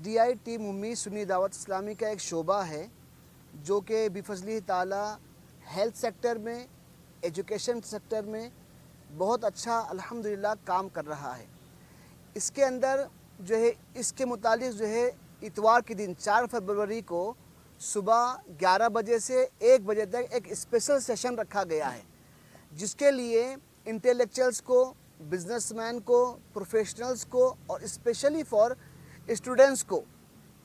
SDI team उम्मीद सुन्नी दावत इस्लामी का एक शोबा है जो कि बिफज़्ल ताला हेल्थ सेक्टर में, एजुकेशन सेक्टर में बहुत अच्छा अल्हम्दुलिल्लाह काम कर रहा है। इसके अंदर जो है इसके मुतालिक जो है इतवार के दिन 4 फरवरी को सुबह 11 बजे से 1 बजे तक एक स्पेशल सेशन रखा गया है, जिसके लिए इंटेलेक्चुअल्स को, बिजनेसमैन को, प्रोफेशनल्स को और स्पेशली फॉर स्टूडेंट्स को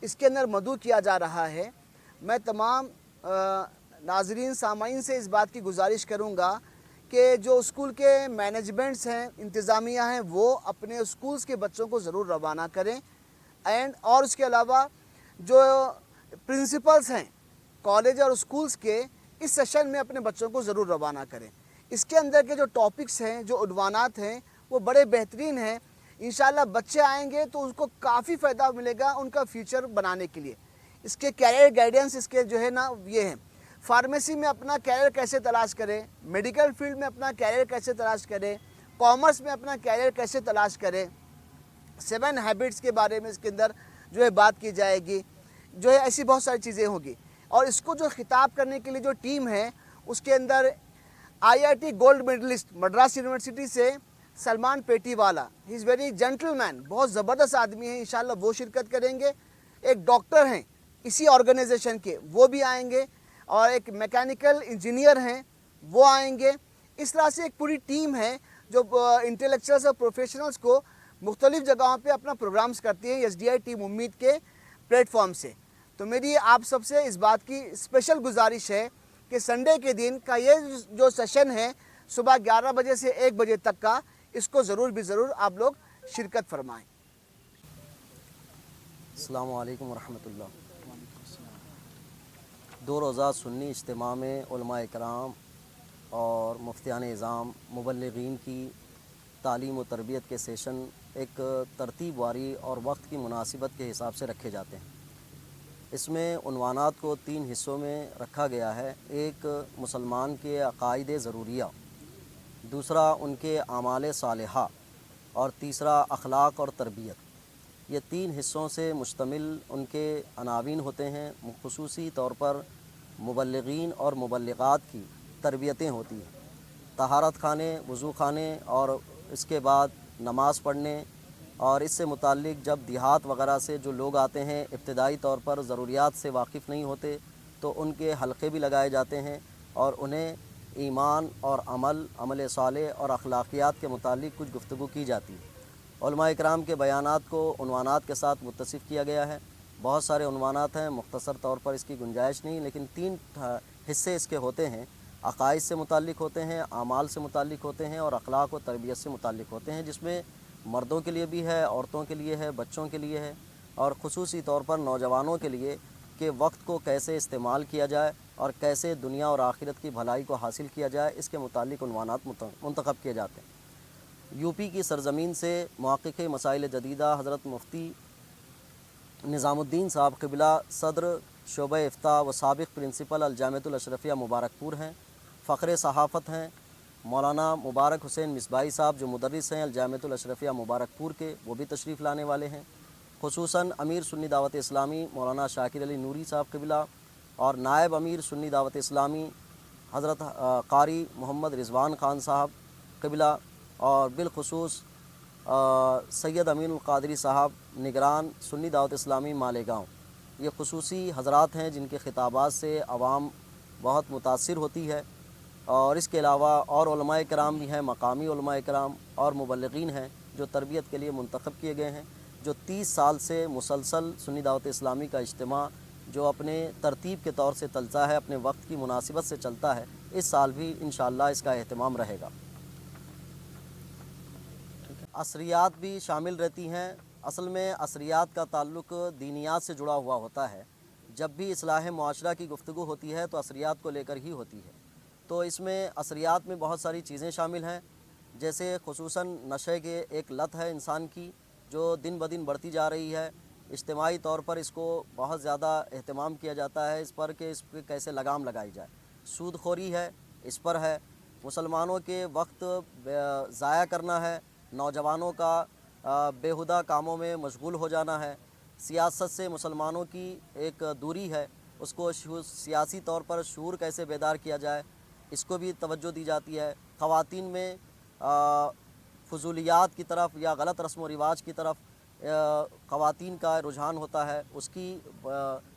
इसके अंदर मदऊ किया जा रहा है। मैं तमाम नाज़रीन सामाइन से इस बात की गुजारिश करूंगा कि जो स्कूल के मैनेजमेंट्स हैं, इंतज़ामिया हैं, वो अपने स्कूल्स के बच्चों को ज़रूर रवाना करें और उसके अलावा जो प्रिंसिपल्स हैं कॉलेज और स्कूल्स के इस सेशन में अपने बच्चों को ज़रूर रवाना करें। इसके अंदर के जो टॉपिक्स हैं, जो उन्वानात हैं, वो बड़े बेहतरीन हैं। इंशाल्लाह बच्चे आएंगे तो उनको काफ़ी फ़ायदा मिलेगा उनका फ्यूचर बनाने के लिए। इसके कैरियर गाइडेंस इसके जो है ना ये हैं, फार्मेसी में अपना कैरियर कैसे तलाश करें, मेडिकल फील्ड में अपना कैरियर कैसे तलाश करें, कॉमर्स में अपना कैरियर कैसे तलाश करें, 7 हैबिट्स के बारे में इसके अंदर जो है बात की जाएगी, जो है ऐसी बहुत सारी चीज़ें होगी। और इसको जो खिताब करने के लिए जो टीम है उसके अंदर IIT gold medallist Madras university से Salman Petiwala, he is very gentleman, बहुत ज़बरदस्त आदमी है, इंशाल्लाह वो शिरकत करेंगे। एक डॉक्टर हैं इसी ऑर्गेनाइजेशन के, वो भी आएंगे, और एक मैकेनिकल इंजीनियर हैं वो आएंगे। इस तरह से एक पूरी टीम है जो इंटेलेक्चुअल्स और प्रोफेशनल्स को मुख्तलिफ़ जगहों पे अपना प्रोग्राम्स करती है SDI टीम उम्मीद के प्लेटफॉर्म से। तो मेरी आप सबसे इस बात की स्पेशल गुजारिश है कि संडे के दिन का ये जो सेशन है सुबह 11 बजे से 1 बजे तक का, इसको ज़रूर भी ज़रूर आप लोग शिरकत फरमाएँ। अस्सलामु अलैकुम वरहमतुल्लाह। 2 रोज़ा सुन्नी इज्तिमा में उलमा इकराम और मुफ्तियान इज़ाम मुबल्लिगीन की तालीम व तरबियत के सेशन एक तरतीब वारी और वक्त की मुनासिबत के हिसाब से रखे जाते हैं। इसमें उन्वानात को 3 हिस्सों में रखा गया है। एक मुसलमान के अक़ाइद ज़रूरिया, दूसरा उनके आमाल सालिहा और तीसरा अखलाक और तरबियत। ये 3 हिस्सों से मुश्तमिल उनके अनावीन होते हैं। खुसूसी तौर पर मुबल्लिगीन और मुबल्लिगात की तरबियतें होती हैं। तहारत खाने, वज़ू खाने और इसके बाद नमाज़ पढ़ने, और इससे मुताल्लिक़ जब देहात वग़ैरह से जो लोग आते हैं इब्तिदाई तौर पर ज़रूरियात से वाकिफ़ नहीं होते तो उनके हलक़े भी लगाए जाते हैं और उन्हें ईमान और अमल साले और अखलाक़ियात के मुताल्लिक़ कुछ गुफ्तगू की जाती है। उलमा इकराम के बयानात को उन्वानात के साथ मुत्तसिफ़ किया गया है। बहुत सारे उन्वानात हैं, मुख्तसर तौर पर इसकी गुंजाइश नहीं, लेकिन 3 हिस्से इसके होते हैं। अक़ाइद से मुताल्लिक़ होते हैं, आमाल से मुताल्लिक़ होते हैं और अखलाक व तरबियत से मुताल्लिक़ होते हैं, जिसमें मर्दों के लिए भी है, औरतों के लिए है, बच्चों के लिए है और ख़ुसूसी तौर पर नौजवानों के लिए कि वक्त को कैसे इस्तेमाल किया जाए और कैसे दुनिया और आखिरत की भलाई को हासिल किया जाए, इसके मुताल्लिक़ उन्वानात मुंतखब किए जाते हैं। यूपी की सरज़मीन से मुहक़्क़िक़ मसाइल जदीदा हज़रत मुफ्ती निज़ामुद्दीन साहब क़िबला सदर शोबा इफ्ता व साबिक़ प्रिंसिपल अल-जामिअतुल अशरफिया मुबारकपुर हैं। फ़ख्र सहाफ़त हैं मौलाना मुबारक हुसैन मिसबाही साहब, जो मुदर्रिस हैं अल-जामिअतुल अशरफिया मुबारकपुर के, वो भी तशरीफ़ लाने वाले हैं। खुसूसन अमीर सुन्नी दावत इस्लामी मौलाना शाकिर अली नूरी साहब क़िबला और नायब अमीर सुन्नी दावत इस्लामी हज़रत क़ारी मोहम्मद रिज़वान ख़ान साहब क़िबला और बिलखुसूस सैयद अमीनुल क़ादरी साहब निगरान सुन्नी दावत इस्लामी मालेगाँव, ये खुसूसी हज़रात हैं जिनके ख़िताबात से आवाम बहुत मुतासिर होती है। और इसके अलावा और उलमा इकराम भी हैं, मकामी उलमा इकराम और मुबल्लिगीन हैं जो तरबियत के लिए मुंतखब किए गए हैं, जो 30 साल से मुसलसल सुन्नी दावत इस्लामी का इज्तिमा जो अपने तरतीब के तौर से चलता है, अपने वक्त की मुनासिबत से चलता है, इस साल भी इंशाअल्लाह इसका एहतमाम रहेगा। असरियात भी शामिल रहती हैं। असल में असरियात का ताल्लुक़ दीनियात से जुड़ा हुआ होता है। जब भी इस्लाह मुआशरा की गुफ्तगू होती है तो असरियात को लेकर ही होती है। तो इसमें असरियात में बहुत सारी चीज़ें शामिल हैं, जैसे खुसूसन नशे के एक लत है इंसान की जो दिन ब दिन बढ़ती जा रही है। इज्तिमाई तौर पर इसको बहुत ज़्यादा एहतमाम किया जाता है इस पर कि इस पर कैसे लगाम लगाई जाए। सूदखोरी है, इस पर है। मुसलमानों के वक्त ज़ाया करना है, नौजवानों का बेहुदा कामों में मशगूल हो जाना है, سیاست سے مسلمانوں کی ایک دوری ہے، اس کو سیاسی طور پر شعور کیسے بیدار کیا جائے، اس کو بھی توجہ دی جاتی ہے۔ خواتین میں فضولیات کی طرف یا غلط رسم و رواج کی طرف خواتین کا رجحان ہوتا ہے، اس کی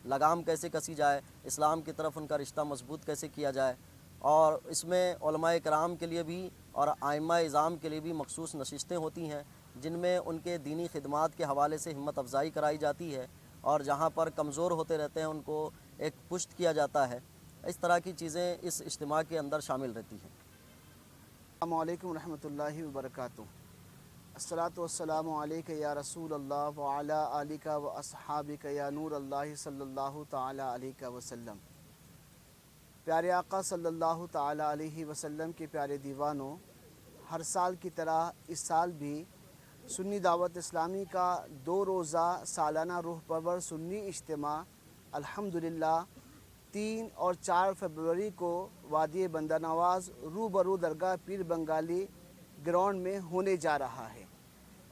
لگام کیسے کسی جائے، اسلام کی طرف ان کا رشتہ مضبوط کیسے کیا جائے، اور اس میں علماء کرام کے لیے بھی اور ائمہ اعظام کے لیے بھی مخصوص نشستیں ہوتی ہیں، جن میں ان کے دینی خدمات کے حوالے سے ہمت افزائی کرائی جاتی ہے، اور جہاں پر کمزور ہوتے رہتے ہیں ان کو ایک پشت کیا جاتا ہے۔ اس طرح کی چیزیں اس اجتماع کے اندر شامل رہتی ہیں۔ السلام علیکم ورحمۃ اللہ وبرکاتہ۔ الصلاۃ والسلام علیک یا رسول اللہ وعلی آلک و اصحابک یا نور اللہ صلی اللہ تعالی علیہ وسلم۔ پیارے آقا صلی اللہ تعالی علیہ وسلم کے پیارے دیوانوں، ہر سال کی طرح اس سال بھی سنی دعوت اسلامی کا 2 روزہ سالانہ روح پرور سنی اجتماع الحمدللہ 3 اور 4 فروری کو وادی بندہ نواز روبرو درگاہ پیر بنگالی گراؤنڈ میں ہونے جا رہا ہے۔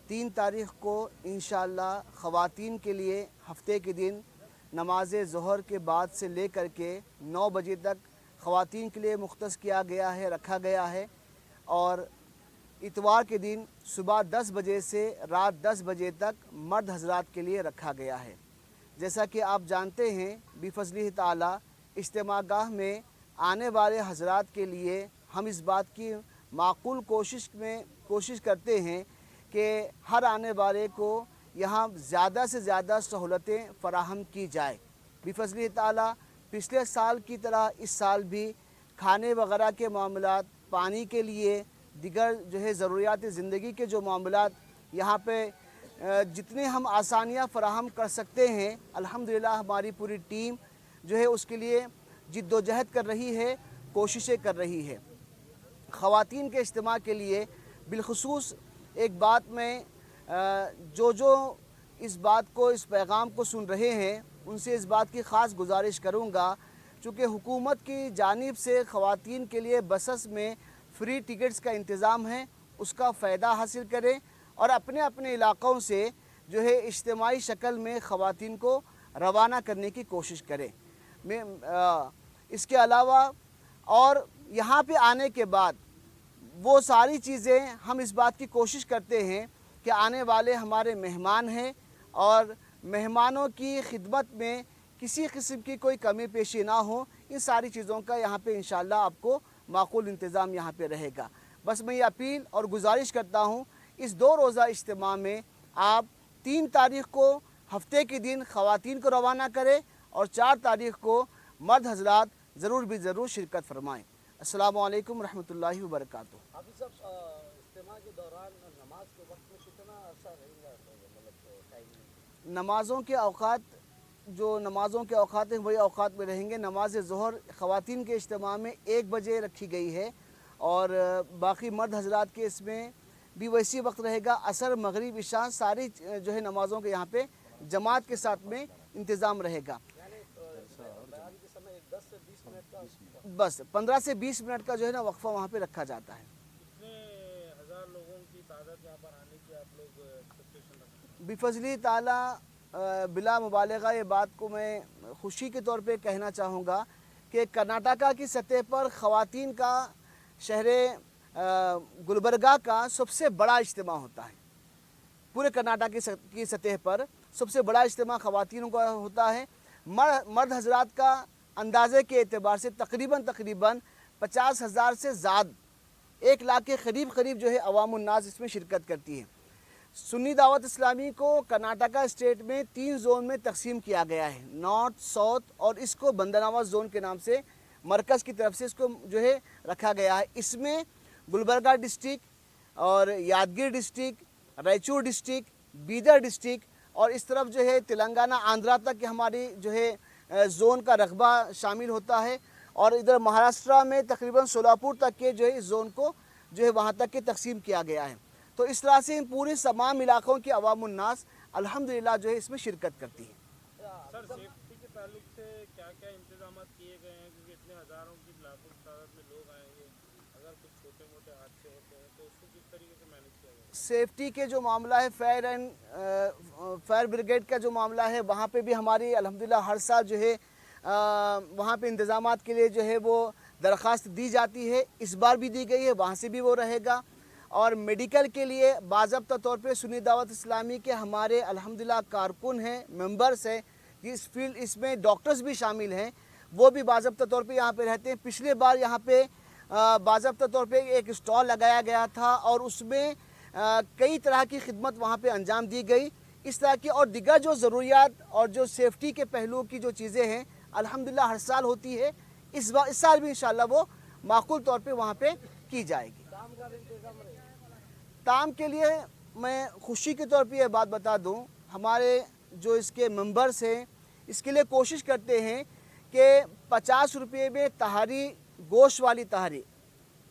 3 تاریخ کو انشاءاللہ خواتین کے لیے ہفتے کے دن نماز ظہر کے بعد سے لے کر کے 9 بجے تک خواتین کے لیے مختص کیا گیا ہے، رکھا گیا ہے، اور اتوار کے دن صبح 10 بجے سے رات 10 بجے تک مرد حضرات کے لیے رکھا گیا ہے۔ جیسا کہ آپ جانتے ہیں بفضلہ تعالی اجتماع گاہ میں آنے والے حضرات کے لیے ہم اس بات کی معقول کوشش کرتے ہیں کہ ہر آنے والے کو یہاں زیادہ سے زیادہ سہولتیں فراہم کی جائے۔ بفضلہ تعالی پچھلے سال کی طرح اس سال بھی کھانے وغیرہ کے معاملات، پانی کے لیے، دیگر ضروریات زندگی کے جو معاملات یہاں پہ جتنے ہم آسانیاں فراہم کر سکتے ہیں، الحمدللہ ہماری پوری ٹیم اس کے لیے جد و جہد کر رہی ہے، کوششیں کر رہی ہے۔ خواتین کے اجتماع کے لیے بالخصوص ایک بات میں جو اس پیغام کو سن رہے ہیں ان سے اس بات کی خاص گزارش کروں گا، چونکہ حکومت کی جانب سے خواتین کے لیے بسس میں فری ٹکٹس کا انتظام ہے، اس کا فائدہ حاصل کریں اور اپنے اپنے علاقوں سے اجتماعی شکل میں خواتین کو روانہ کرنے کی کوشش کریں۔ اس کے علاوہ اور یہاں پہ آنے کے بعد وہ ساری چیزیں ہم اس بات کی کوشش کرتے ہیں کہ آنے والے ہمارے مہمان ہیں اور مہمانوں کی خدمت میں کسی قسم کی کوئی کمی پیشی نہ ہو، ان ساری چیزوں کا یہاں پہ انشاءاللہ آپ کو معقول انتظام یہاں پہ رہے گا۔ بس میں یہ اپیل اور گزارش کرتا ہوں، اس 2 روزہ اجتماع میں آپ 3 تاریخ کو ہفتے کے دن خواتین کو روانہ کریں اور 4 تاریخ کو مرد حضرات ضرور شرکت فرمائیں۔ السلام علیکم ورحمۃ اللہ وبرکاتہ۔ حافظ صاحب، اجتماع کے دوران نماز کے وقت میں کتنا عرصہ رہے گا، نمازوں کے اوقات ہیں وہی اوقات میں رہیں گے۔ نماز ظہر خواتین کے اجتماع میں 1 بجے رکھی گئی ہے اور باقی مرد حضرات کے اس میں بھی ویسی وقت رہے گا۔ عصر، مغرب، عشاء ساری نمازوں کے یہاں پہ جماعت کے ساتھ میں انتظام رہے گا۔ بس 15 سے 20 منٹ کا وقفہ وہاں پہ رکھا جاتا ہے۔ کتنے ہزار لوگوں کی تعداد یہاں پر آنے کی آپ لوگ ایکسپیکٹیشن رکھتے ہیں؟ بفضلہ تعالی بلا مبالغہ یہ بات کو میں خوشی کے طور پہ کہنا چاہوں گا کہ کرناٹکا کی سطح پر خواتین کا شہر گلبرگہ کا سب سے بڑا اجتماع ہوتا ہے۔ پورے کرناٹک کی سطح پر سب سے بڑا اجتماع خواتینوں کا ہوتا ہے۔ مرد حضرات کا اندازے کے اعتبار سے تقریباً 50,000 سے زیادہ 1 لاکھ کے قریب عوام الناس اس میں شرکت کرتی ہے۔ سنی دعوت اسلامی کو کرناٹکا اسٹیٹ میں 3 زون میں تقسیم کیا گیا ہے، نارتھ، ساؤتھ، اور اس کو بندہ نواز زون کے نام سے مرکز کی طرف سے اس کو رکھا گیا ہے۔ اس میں گلبرگہ ڈسٹرکٹ اور Yadgir district, Raichur district, Bidar district اور اس طرف تلنگانہ، آندھرا تک ہماری زون کا رقبہ شامل ہوتا ہے، اور ادھر مہاراشٹرا میں تقریباً سولاپور تک کے اس زون کو وہاں تک کے تقسیم کیا گیا ہے۔ تو اس طرح سے پورے تمام علاقوں کے عوام الناس الحمدللہ اس میں شرکت کرتی ہے۔ سر، سیفٹی کے تعلق سے کیا کیا انتظامات کیے گئے ہیں؟ کیونکہ اتنے ہزاروں کی لاکھوں کی تعداد میں لوگ آئیں گے، اگر अगर कुछ छोटे मोटे हादसे होते हैं तो उसको किस तरीके से मैनेज किया जाए? सेफ्टी के जो मामला है, फायर ब्रिगेड का जो मामला है, वहाँ पे भी हमारी अल्हम्दुलिल्लाह हर साल जो है वहाँ पे इंतज़ामात के लिए जो है वो दरख्वास्त दी जाती है। इस बार भी दी गई है, वहाँ से भी वो रहेगा। और मेडिकल के लिए बाज़ाब्ता तौर पे सुन्नी दावत इस्लामी के हमारे अल्हम्दुलिल्लाह कारकुन हैं, मेंबर्स हैं, इस फील्ड इसमें डॉक्टर्स भी शामिल हैं, वो भी बाज़ाब्ता तौर पे यहाँ पे रहते हैं। पिछले बार यहाँ पे बाज़ाब्ता तौर पे एक स्टॉल लगाया गया था और उसमें कई तरह की खिदमत वहाँ पे अंजाम दी गई। इस तरह की और दिगर जो ज़रूरियात और जो सेफ्टी के पहलुओं की जो चीज़ें हैं अल्हम्दुलिल्लाह हर साल होती है। इस साल भी इंशाअल्लाह वो माकूल तौर पे वहाँ पे की जाएगी। ताम के लिए मैं खुशी के तौर पे ये बात बता दूं, हमारे जो इसके मेंबर्स हैं इसके लिए कोशिश करते हैं कि 50 रुपये में तहारी, गोश्त वाली तहारी,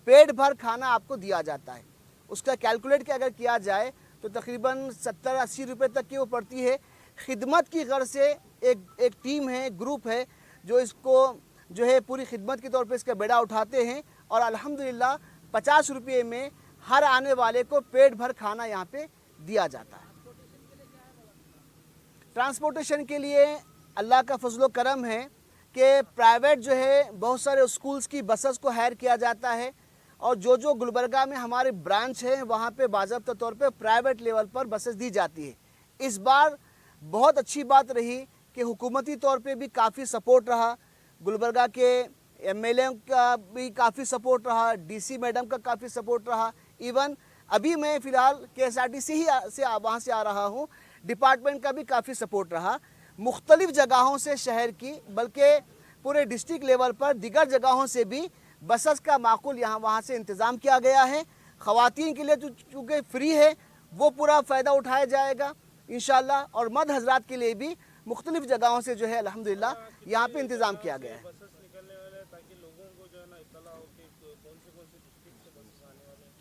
पेट भर खाना आपको दिया जाता है। उसका कैलकुलेट के अगर किया जाए तो तकरीबन 70-80 रुपये तक की वो पड़ती है। खिदमत की गर्ज से एक टीम है, ग्रुप है जो इसको जो है पूरी खिदमत के तौर पे इसका बेड़ा उठाते हैं और अल्हम्दुलिल्लाह 50 रुपये में हर आने वाले को पेट भर खाना यहाँ पे दिया जाता है। ट्रांसपोर्टेशन के लिए अल्लाह का फजलो करम है कि प्राइवेट जो है बहुत सारे स्कूल्स की बसेस को हायर किया जाता है और जो गुलबर्गा में हमारे ब्रांच हैं वहाँ पे बाज़ाब्ता तौर पे प्राइवेट लेवल पर बसेस दी जाती है। इस बार बहुत अच्छी बात रही कि हुकूमती तौर पे भी काफ़ी सपोर्ट रहा, गुलबर्गा के एमएलए का भी काफ़ी सपोर्ट रहा, डीसी मैडम का काफ़ी सपोर्ट रहा। इवन अभी मैं फ़िलहाल KSRTC ही वहाँ से आ रहा हूँ, डिपार्टमेंट का भी काफ़ी सपोर्ट रहा। मुख्तलिफ़ जगहों से शहर की बल्कि पूरे डिस्ट्रिक्ट लेवल पर दिगर जगहों से भी बसेस का माकूल वहाँ से इंतज़ाम किया गया है। ख़वातीन के लिए चूँकि फ्री है वो पूरा फ़ायदा उठाया जाएगा इंशाअल्लाह, और मर्द हज़रात के लिए भी मुख्तलिफ़ जगहों से जो है अल्हम्दुलिल्लाह यहाँ पे इंतज़ाम किया गया है। बसेस निकलने वाले हैं ताकि लोगों को जो है ना इत्तला हो कि कौन से डिस्ट्रिक्ट से बसेस आने वाले हैं?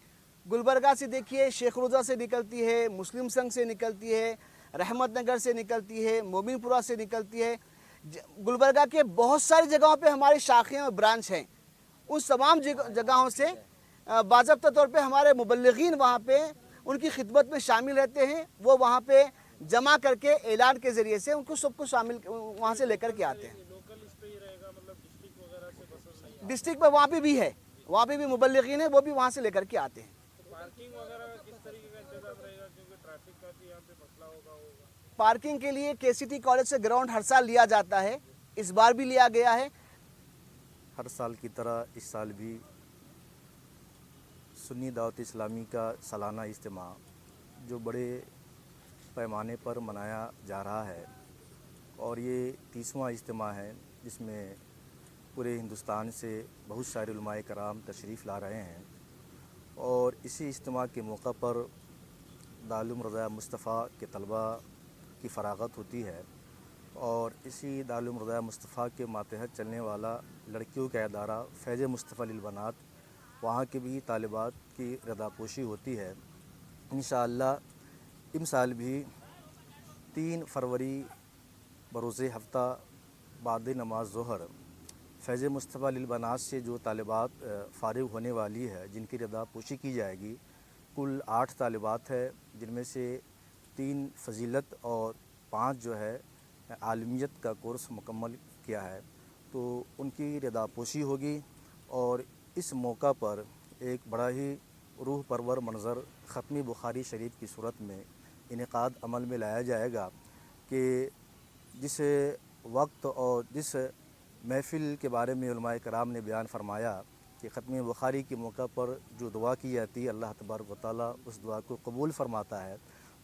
गुलबर्गा से देखिए शेख रोज़ा से निकलती है, मुस्लिम संघ से निकलती है, रहमत नगर से निकलती है, मोमिनपुरा से निकलती है। गुलबर्गा के बहुत सारी जगहों पे हमारी शाखें और ब्रांच हैं। उस तमाम जगहों से बाज़ाब्ता तौर पे हमारे मुबल्लिगीन वहाँ पे उनकी खिदमत में शामिल रहते हैं। वो वहाँ पे जमा करके ऐलान के ज़रिए से उनको सबको शामिल वहाँ से लेकर के आते हैं। लोकल इस पे ही रहेगा, मतलब डिस्ट्रिक्ट वगैरह से बसेस नहीं? डिस्ट्रिक्ट में वहाँ पे भी है, वहाँ पे भी मुबल्लिगीन है, वो भी वहाँ से लेकर के आते हैं। तो पार्किंग वगैरह का किस तरीके का इंतजाम रहेगा, क्योंकि ट्रैफिक का भी यहाँ पे मसला होगा? पार्किंग के लिए KCT कॉलेज से ग्राउंड हर साल लिया जाता है, इस बार भी लिया गया है। हर साल की तरह इस साल भी सुन्नी दावत इस्लामी का सालाना इज्तिमा जो बड़े पैमाने पर मनाया जा रहा है और ये 30वां इज्तिमा है जिसमें पूरे हिंदुस्तान से बहुत सारे उलमाए कराम तशरीफ़ ला रहे हैं। और इसी इज्तिमा के मौका पर दारुल रज़ा मुस्तफ़ा के तलबा की फ़राग़त होती है और इसी दारुल रज़ा मुस्तफ़ा के मातहत चलने वाला लड़कियों का इदारा फैज़ मुस्तफ़ा लिल बनात, वहाँ के भी तालिबात की रदापोशी होती है। इंशाअल्लाह इस साल भी 3 फरवरी बरोज़े हफ्ता बाद नमाज ज़ोहर फैज़ मुस्तफ़ा लिल बनात से जो तालिबात फ़ारिग होने वाली है, जिनकी रदापोशी की जाएगी, कुल 8 तालिबात है, जिनमें से 3 फ़जीलत और 5 जो है आलमियत का कोर्स मुकम्मल किया है। तो उनकी रदापोशी होगी और इस मौका पर एक बड़ा ही रूह परवर मंज़र ख़त्म बुखारी शरीफ की सूरत में इनेकाद अमल में लाया जाएगा कि जिस वक्त और जिस महफ़िल के बारे में उलमाए कराम ने बयान फरमाया कि ख़त्म बुखारी के मौका पर जो दुआ की जाती है अल्लाह तबारक व तआला उस दुआ को कबूल फरमाता है।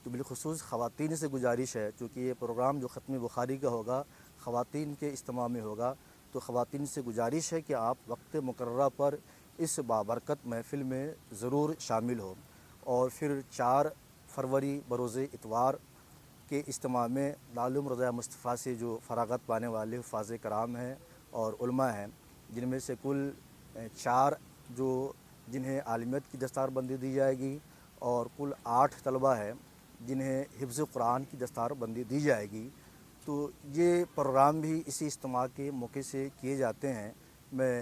तो बिलखुसूस ख़वातीन से गुजारिश है, चूँकि ये प्रोग्राम जो ख़त्म बुखारी का होगा ख़वातीन के इज्तिमा में होगा, तो ख़वातीन से गुजारिश है कि आप वक्त मुकर्ररा पर इस बाबरकत महफ़िल में ज़रूर शामिल हो। और फिर 4 फरवरी बरोज़े इतवार के इज्तिमा में दारुल रज़ा मुस्तफ़ा से जो फ़राग़त पाने वाले हुफ़ाज़ कराम हैं और उलमा हैं, जिनमें से कुल 4 जो जिन्हें आलिमियत की दस्तारबंदी दी जाएगी और कुल 8 तलबा है जिन्हें हिफ्ज़ कुरान की दस्तारबंदी दी जाएगी। तो ये प्रोग्राम भी इसी इज्तिमा के मौके से किए जाते हैं। मैं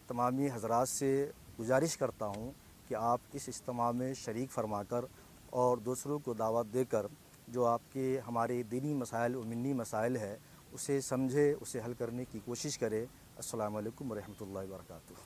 तमामी हज़रात से गुजारिश करता हूँ कि आप इस इज्तिमा में शरीक फरमा कर और दूसरों को दावत देकर जो आपके हमारे दीनी मसाइल और मिन्नी मसाइल है उसे समझे, उसे हल करने की कोशिश करें। अस्सलामु अलैकुम व रहमतुल्लाहि व बरकातुहू।